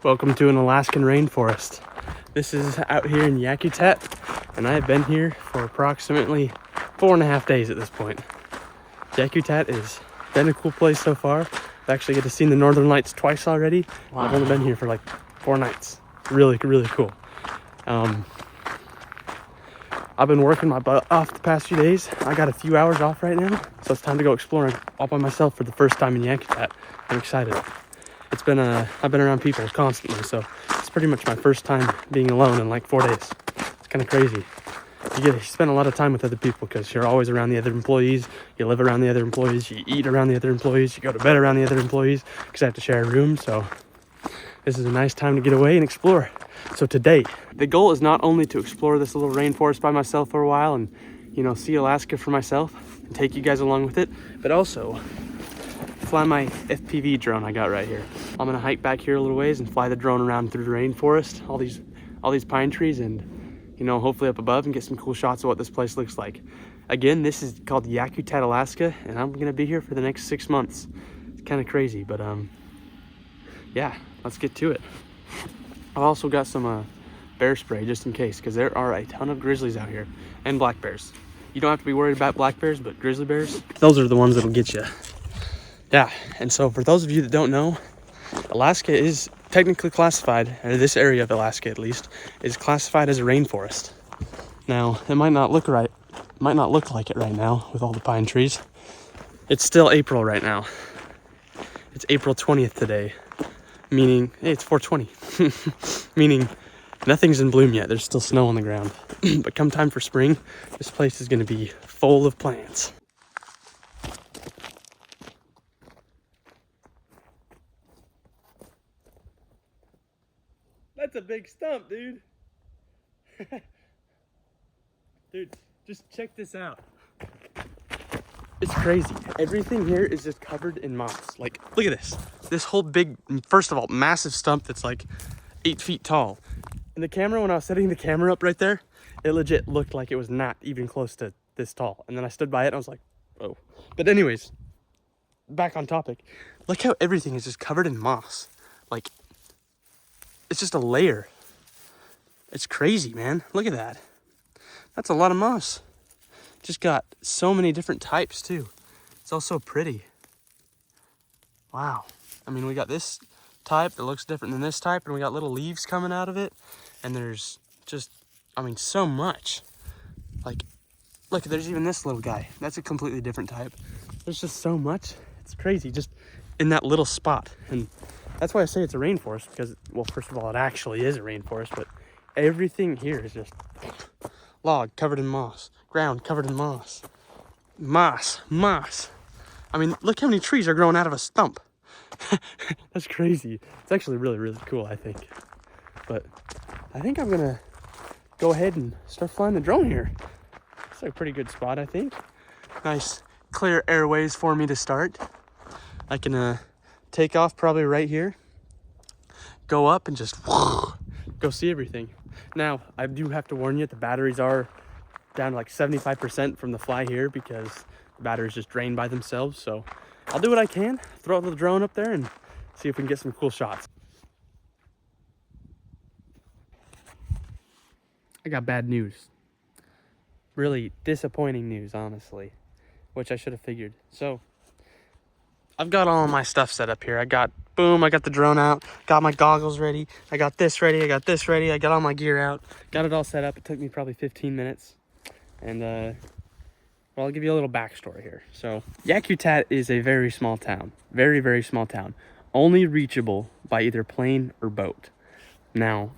Welcome to an Alaskan rainforest. This is out here in Yakutat, and I have been here for approximately 4.5 days at this point. Yakutat has been a cool place so far. I've actually get to see the northern lights twice already. Wow. I've only been here for like 4 nights. Really cool. I've been working my butt off the past few days. I got a few hours off right now, so it's time to go exploring all by myself for the first time in Yakutat. I'm excited. It's been I've been around people constantly, so it's pretty much my first time being alone in like 4 days. It's kind of crazy. You spend a lot of time with other people because you're always around the other employees. You live around the other employees. You eat around the other employees. You go to bed around the other employees because I have to share a room. So this is a nice time to get away and explore. So today, the goal is not only to explore this little rainforest by myself for a while and, see Alaska for myself and take you guys along with it, but also fly my FPV drone I got right here. I'm gonna hike back here a little ways and fly the drone around through the rainforest, all these pine trees, and hopefully up above and get some cool shots of what this place looks like. Again, this is called Yakutat, Alaska, and I'm gonna be here for the next 6 months. It's kind of crazy, but yeah, let's get to it. I've also got some bear spray just in case, because there are a ton of grizzlies out here and black bears. You don't have to be worried about black bears, but grizzly bears, those are the ones that'll get you. Yeah, and so for those of you that don't know, Alaska is technically classified, or this area of Alaska at least, is classified as a rainforest. Now, it might not look like it right now with all the pine trees. It's still April right now. It's April 20th today, meaning, hey, it's 420, meaning nothing's in bloom yet. There's still snow on the ground. But come time for spring, this place is gonna be full of plants. That's a big stump, dude. Dude, just check this out. It's crazy. Everything here is just covered in moss. Like, look at this. This whole big, first of all, massive stump that's like 8 feet tall. And the camera, when I was setting the camera up right there, it legit looked like it was not even close to this tall. And then I stood by it and I was like, oh. But anyways, back on topic. Look how everything is just covered in moss. Like, it's just a layer. It's crazy, man. Look at that. That's a lot of moss. Just got so many different types too. It's all so pretty. Wow. I mean, we got this type that looks different than this type, and we got little leaves coming out of it. And there's just, so much. Like, look, there's even this little guy. That's a completely different type. There's just so much. It's crazy, just in that little spot. And that's why I say it's a rainforest, because, well, first of all, it actually is a rainforest, but everything here is just log covered in moss, ground covered in moss, moss. I mean, look how many trees are growing out of a stump. That's crazy. It's actually really cool, I think. But I think I'm gonna go ahead and start flying the drone here. It's a pretty good spot, I think. Nice clear airways for me to start. I can take off probably right here, go up and just go see everything. Now, I do have to warn you, the batteries are down to like 75% from the fly here because the batteries just drain by themselves. So I'll do what I can, throw the drone up there and see if we can get some cool shots. I got bad news. Really disappointing news, honestly, which I should have figured. So I've got all of my stuff set up here. I got the drone out, got my goggles ready, I got this ready, I got this ready, I got all my gear out, got it all set up. It took me probably 15 minutes. And well, I'll give you a little backstory here. So Yakutat is a very small town, very small town, only reachable by either plane or boat. Now,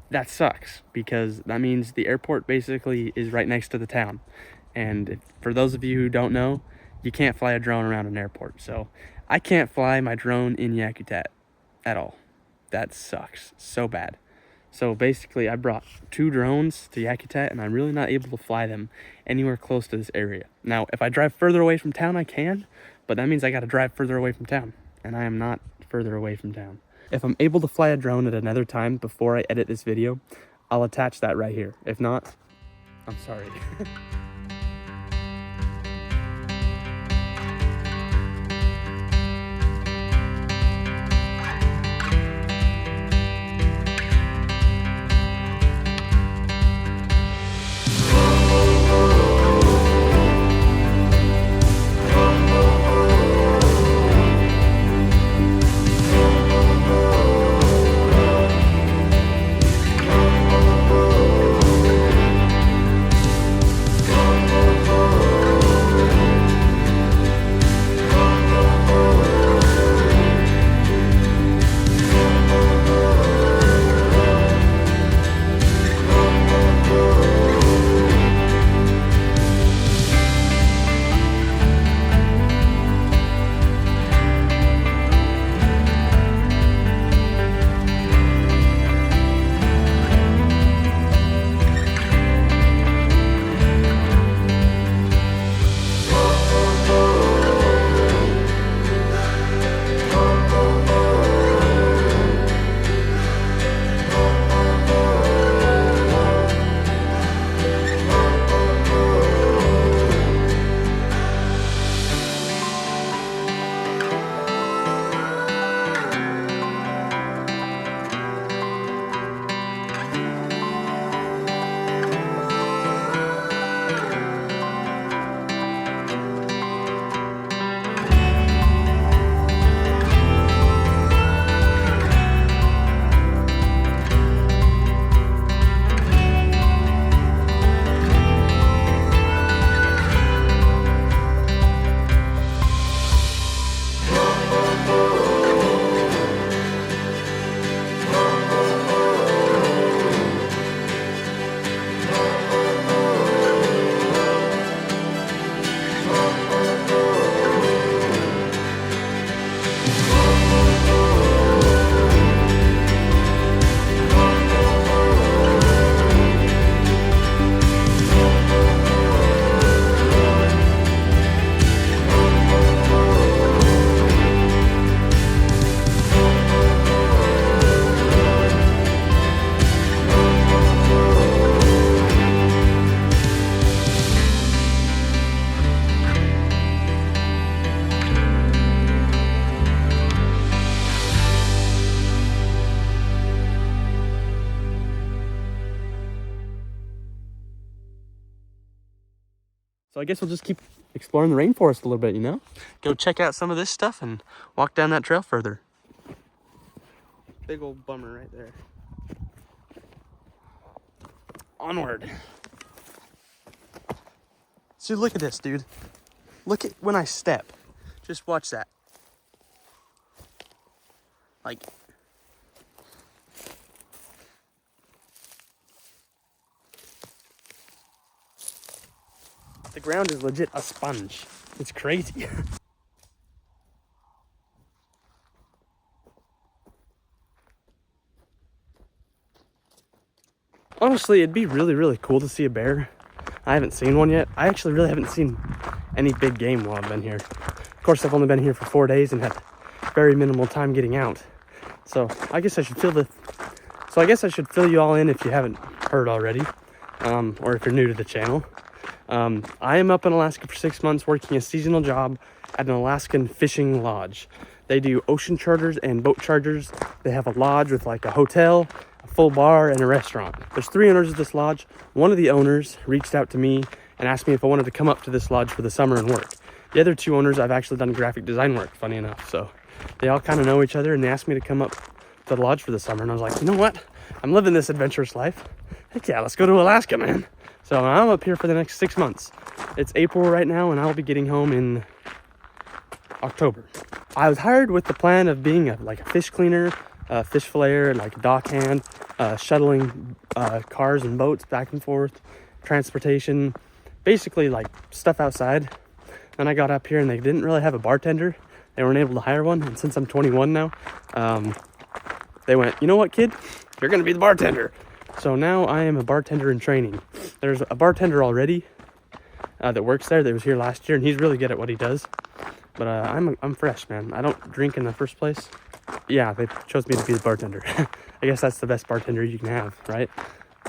that sucks because that means the airport basically is right next to the town. And for those of you who don't know, you can't fly a drone around an airport. So I can't fly my drone in Yakutat at all. That sucks so bad. So basically I brought 2 drones to Yakutat and I'm really not able to fly them anywhere close to this area. Now, if I drive further away from town, I can, but that means I got to drive further away from town, and I am not further away from town. If I'm able to fly a drone at another time before I edit this video, I'll attach that right here. If not, I'm sorry. So I guess we'll just keep exploring the rainforest a little bit, you know? Go check out some of this stuff and walk down that trail further. Big old bummer right there. Onward. So look at this, dude. Look at when I step. Just watch that. Like, the ground is legit a sponge. It's crazy. Honestly, it'd be really, really cool to see a bear. I haven't seen one yet. I actually really haven't seen any big game while I've been here. Of course, I've only been here for 4 days and had very minimal time getting out. So I guess I should fill you all in if you haven't heard already, or if you're new to the channel. I am up in Alaska for 6 months working a seasonal job at an Alaskan fishing lodge. They do ocean charters and boat charters. They have a lodge with like a hotel, a full bar, and a restaurant. There's 3 owners of this lodge. One of the owners reached out to me and asked me if I wanted to come up to this lodge for the summer and work. The other 2 owners, I've actually done graphic design work, funny enough. So they all kind of know each other, and they asked me to come up to the lodge for the summer. And I was like, you know what? I'm living this adventurous life. Heck yeah, let's go to Alaska, man. So I'm up here for the next 6 months. It's April right now, and I'll be getting home in October. I was hired with the plan of being like a fish cleaner, fish filleter, like a dock hand, shuttling cars and boats back and forth, transportation, basically like stuff outside. Then I got up here and they didn't really have a bartender. They weren't able to hire one. And since I'm 21 now, they went, you know what, kid? You're going to be the bartender. So now I am a bartender in training. There's a bartender already that works there that was here last year, and he's really good at what he does. But I'm fresh, man. I don't drink in the first place. Yeah, they chose me to be the bartender. I guess that's the best bartender you can have, right?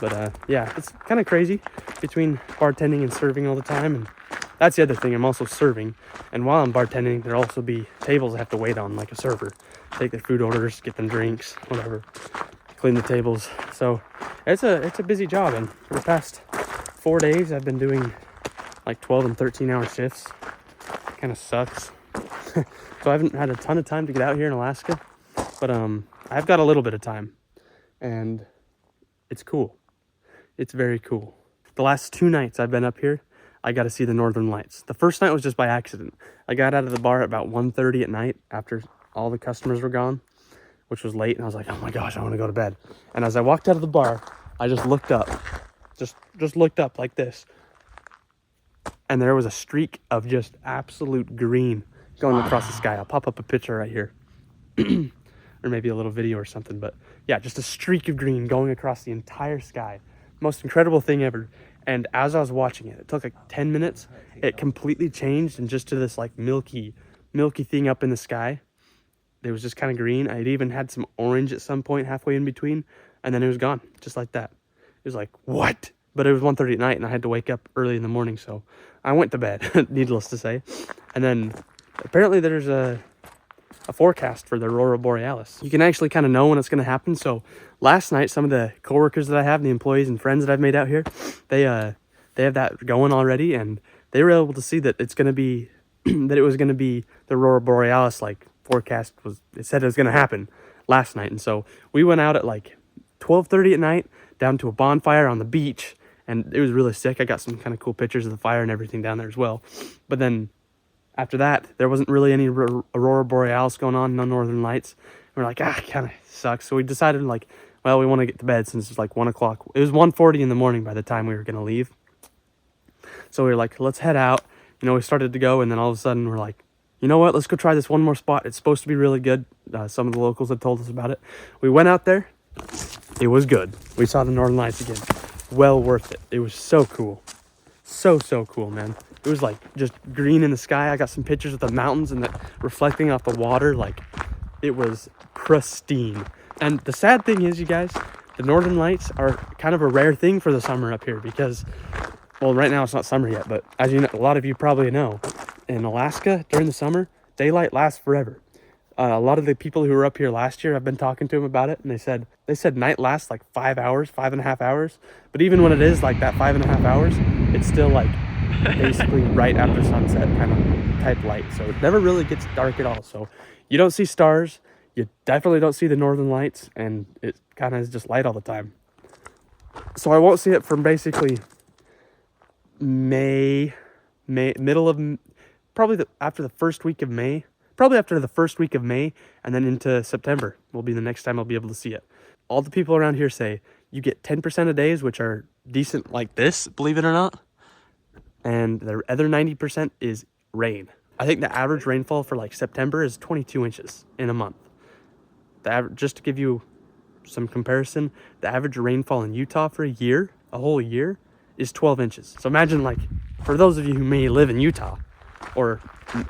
But yeah, it's kind of crazy between bartending and serving all the time. And that's the other thing. I'm also serving. And while I'm bartending, there'll also be tables I have to wait on, like a server. Take their food orders, get them drinks, whatever. Clean the tables. So it's a busy job. And for the past 4 days, I've been doing like 12 and 13-hour shifts. Kind of sucks. So I haven't had a ton of time to get out here in Alaska. But I've got a little bit of time. And it's cool. It's very cool. The last 2 nights I've been up here, I got to see the northern lights. The first night was just by accident. I got out of the bar at about 1:30 at night after all the customers were gone, which was late. And I was like, oh my gosh, I want to go to bed. And as I walked out of the bar, I just looked up. Just looked up like this. And there was a streak of just absolute green going across the sky. I'll pop up a picture right here. Or maybe a little video or something. But yeah, just a streak of green going across the entire sky. Most incredible thing ever. And as I was watching it, it took like 10 minutes. It completely changed and just to this like milky thing up in the sky. It was just kind of green. It even had some orange at some point halfway in between. And then it was gone, just like that. It was like, what? But it was 1:30 at night and I had to wake up early in the morning. So I went to bed, needless to say. And then apparently there's a forecast for the Aurora Borealis. You can actually kind of know when it's going to happen. So last night, some of the coworkers that I have, the employees and friends that I've made out here, they have that going already, and they were able to see that it's going to be that it was going to be the Aurora Borealis like forecast was. It said it was going to happen last night, and so we went out at like 12:30 at night down to a bonfire on the beach, and it was really sick. I got some kind of cool pictures of the fire and everything down there as well. But then after that, there wasn't really any Aurora Borealis going on, no northern lights. We're like, kind of sucks. So we decided like, well, we want to get to bed since it's like 1 o'clock. It was 1:40 in the morning by the time we were going to leave. So we were like, let's head out. You know, we started to go, and then all of a sudden we're like, you know what? Let's go try this one more spot. It's supposed to be really good. Some of the locals had told us about it. We went out there. It was good. We saw the northern lights again. Well worth it. It was so cool. So cool, man. It was like just green in the sky. I got some pictures of the mountains and reflecting off the water. Like, it was pristine. And the sad thing is, you guys, the northern lights are kind of a rare thing for the summer up here because, well, right now it's not summer yet, but as you know, a lot of you probably know, in Alaska during the summer, daylight lasts forever. A lot of the people who were up here last year, I've been talking to them about it, and they said night lasts like 5 hours, 5.5 hours. But even when it is like that 5.5 hours, it's still like basically right after sunset kind of type light. So it never really gets dark at all. So you don't see stars. You definitely don't see the northern lights, and it kind of is just light all the time. So I won't see it from basically May, middle of, probably after the first week of May. Probably after the first week of May, and then into September will be the next time I'll be able to see it. All the people around here say you get 10% of days, which are decent like this, believe it or not. And the other 90% is rain. I think the average rainfall for like September is 22 inches in a month. Just to give you some comparison, the average rainfall in Utah for a whole year, is 12 inches. So imagine, like, for those of you who may live in Utah or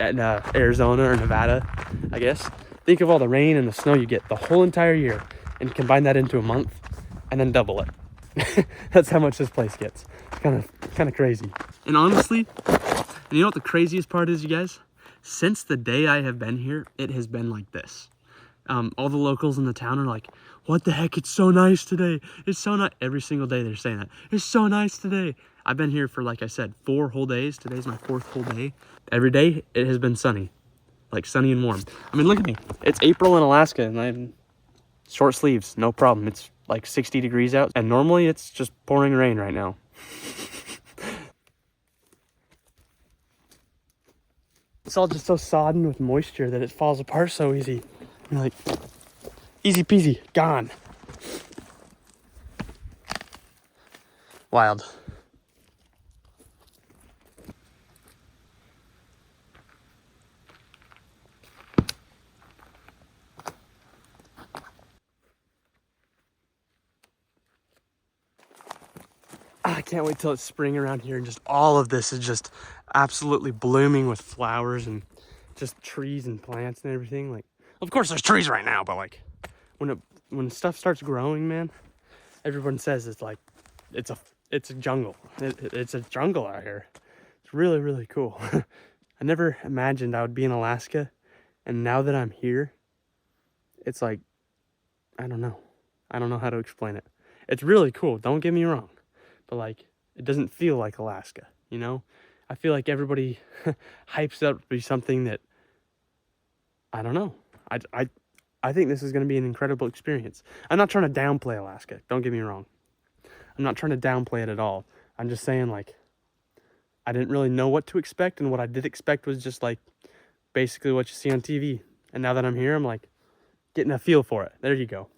in Arizona or Nevada, I guess, think of all the rain and the snow you get the whole entire year and combine that into a month and then double it. That's how much this place gets. It's kind of crazy. And honestly, and you know what the craziest part is, you guys? Since the day I have been here, it has been like this. All the locals in the town are like, what the heck, it's so nice today. It's so nice. Every single day they're saying that. It's so nice today. I've been here for, like I said, 4 whole days. Today's my 4th whole day. Every day it has been sunny. Like sunny and warm. I mean, look at me. It's April in Alaska and I'm short sleeves, no problem. It's like 60 degrees out and normally it's just pouring rain right now. It's all just so sodden with moisture that it falls apart so easy. You're like, easy peasy, gone. Wild. I can't wait till it's spring around here and just all of this is just absolutely blooming with flowers and just trees and plants and everything. Like, of course there's trees right now, but like when stuff starts growing, man, everyone says it's like it's a jungle. It's a jungle out here. It's really, really cool. I never imagined I would be in Alaska, and now that I'm here, it's like, I don't know how to explain it. It's really cool, don't get me wrong, but like, it doesn't feel like Alaska, you know? I feel like everybody hypes up to be something that, I don't know. I think this is going to be an incredible experience. I'm not trying to downplay Alaska, don't get me wrong. I'm not trying to downplay it at all. I'm just saying, like, I didn't really know what to expect, and what I did expect was just like basically what you see on TV. And now that I'm here, I'm like getting a feel for it. There you go.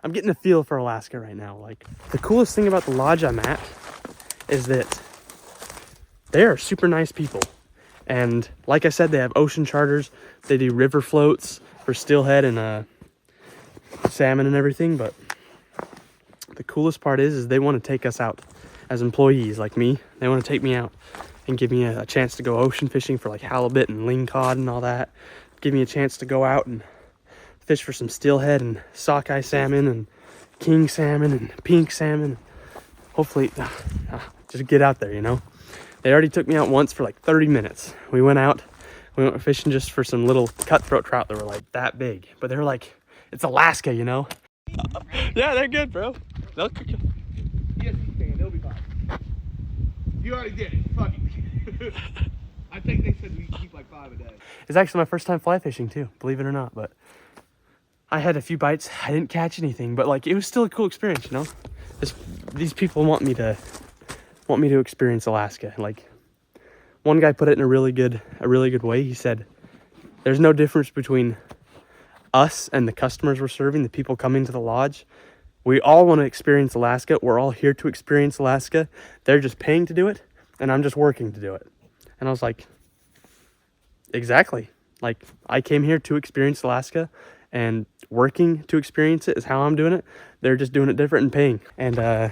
I'm getting a feel for Alaska right now. Like, the coolest thing about the lodge I'm at is that they are super nice people. And like I said, they have ocean charters. They do river floats for steelhead and salmon and everything. But the coolest part is they want to take us out as employees like me. They want to take me out and give me a chance to go ocean fishing for like halibut and lingcod and all that. Give me a chance to go out and fish for some steelhead and sockeye salmon and king salmon and pink salmon. Hopefully, just get out there, you know. They already took me out once for like 30 minutes. We went fishing just for some little cutthroat trout that were like that big. But they're like, it's Alaska, you know? Yeah, they're good, bro. They'll cook you. Yes, you can. They'll be fine. You already did it. Fuck it. I think they said we keep like 5 a day. It's actually my first time fly fishing too, believe it or not. But I had a few bites. I didn't catch anything, but like, it was still a cool experience, you know? These people want me to experience Alaska. Like, one guy put it in a really good way. He said, there's no difference between us and the customers we're serving, the people coming to the lodge. We all want to experience Alaska. We're all here to experience Alaska. They're just paying to do it, and I'm just working to do it. And I was like, exactly. Like, I came here to experience Alaska, and working to experience it is how I'm doing it. They're just doing it different and paying. And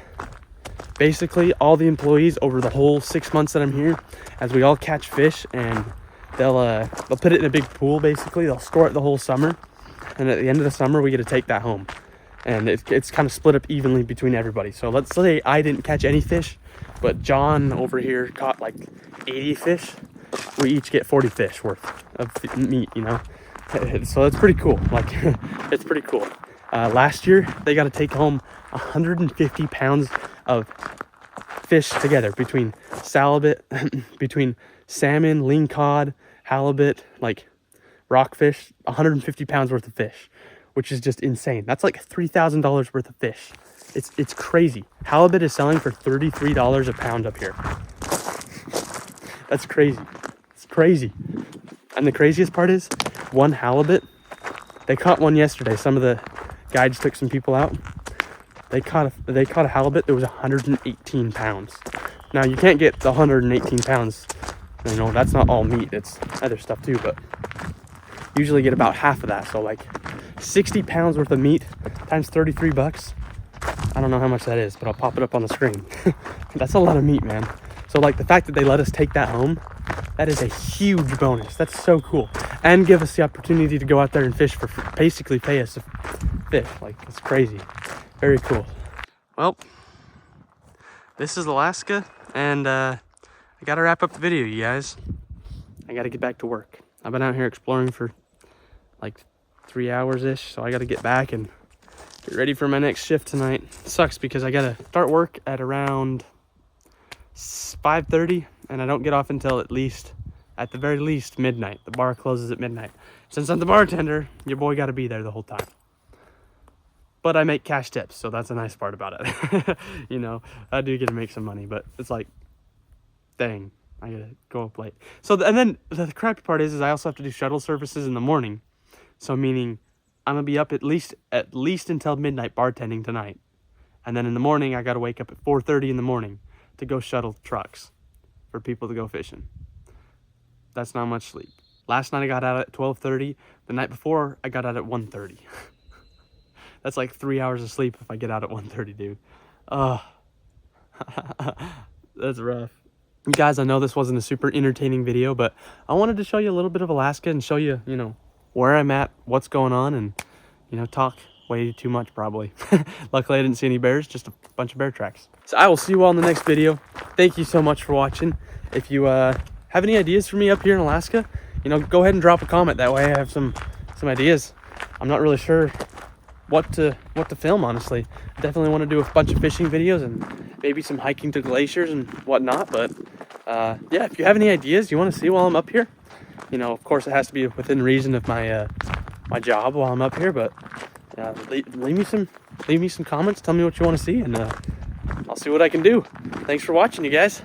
basically, all the employees over the whole 6 months that I'm here, as we all catch fish, and they'll put it in a big pool. Basically, they'll store it the whole summer, and at the end of the summer, we get to take that home. And it's kind of split up evenly between everybody. So let's say I didn't catch any fish, but John over here caught like 80 fish. We each get 40 fish worth of meat, you know? So it's pretty cool. Like, it's pretty cool. Last year, they got to take home 150 pounds of fish together between halibut, between salmon, lean cod, halibut, like rockfish, 150 pounds worth of fish, which is just insane. That's like $3,000 worth of fish. It's crazy. Halibut is selling for $33 a pound up here. That's crazy. It's crazy. And the craziest part is, one halibut, they caught one yesterday. Some of the guides took some people out. They caught a halibut that was 118 pounds. Now you can't get the 118 pounds. You know, that's not all meat. It's other stuff too, but usually get about half of that. So like 60 pounds worth of meat times 33 bucks. I don't know how much that is, but I'll pop it up on the screen. That's a lot of meat, man. So like the fact that they let us take that home, that is a huge bonus. That's so cool. And give us the opportunity to go out there and fish for basically pay us to fish. Like, it's crazy. Very cool. Well, this is Alaska, and I gotta wrap up the video, you guys. I gotta get back to work. I've been out here exploring for like 3 hours-ish, so I gotta get back and get ready for my next shift tonight. It sucks because I gotta start work at around 5:30, and I don't get off until at the very least, midnight. The bar closes at midnight. Since I'm the bartender, your boy gotta be there the whole time. But I make cash tips, so that's a nice part about it. You know, I do get to make some money, but it's like, dang, I gotta go up late. So, and then the crappy part is I also have to do shuttle services in the morning. So meaning I'm gonna be up at least until midnight bartending tonight. And then in the morning, I gotta wake up at 4:30 in the morning to go shuttle trucks for people to go fishing. That's not much sleep. Last night I got out at 12:30. The night before I got out at 1:30. That's like 3 hours of sleep if I get out at 1:30, dude. That's rough. You guys, I know this wasn't a super entertaining video, but I wanted to show you a little bit of Alaska and show you, you know, where I'm at, what's going on, and, you know, talk way too much probably. Luckily I didn't see any bears, just a bunch of bear tracks. So I will see you all in the next video. Thank you so much for watching. If you have any ideas for me up here in Alaska, you know, go ahead and drop a comment. That way I have some ideas. I'm not really sure what to film, honestly. I definitely want to do a bunch of fishing videos and maybe some hiking to glaciers and whatnot, but yeah, if you have any ideas you want to see while I'm up here, you know, of course it has to be within reason of my my job while I'm up here, but leave me some comments, tell me what you want to see, and I'll see what I can do. Thanks for watching, you guys.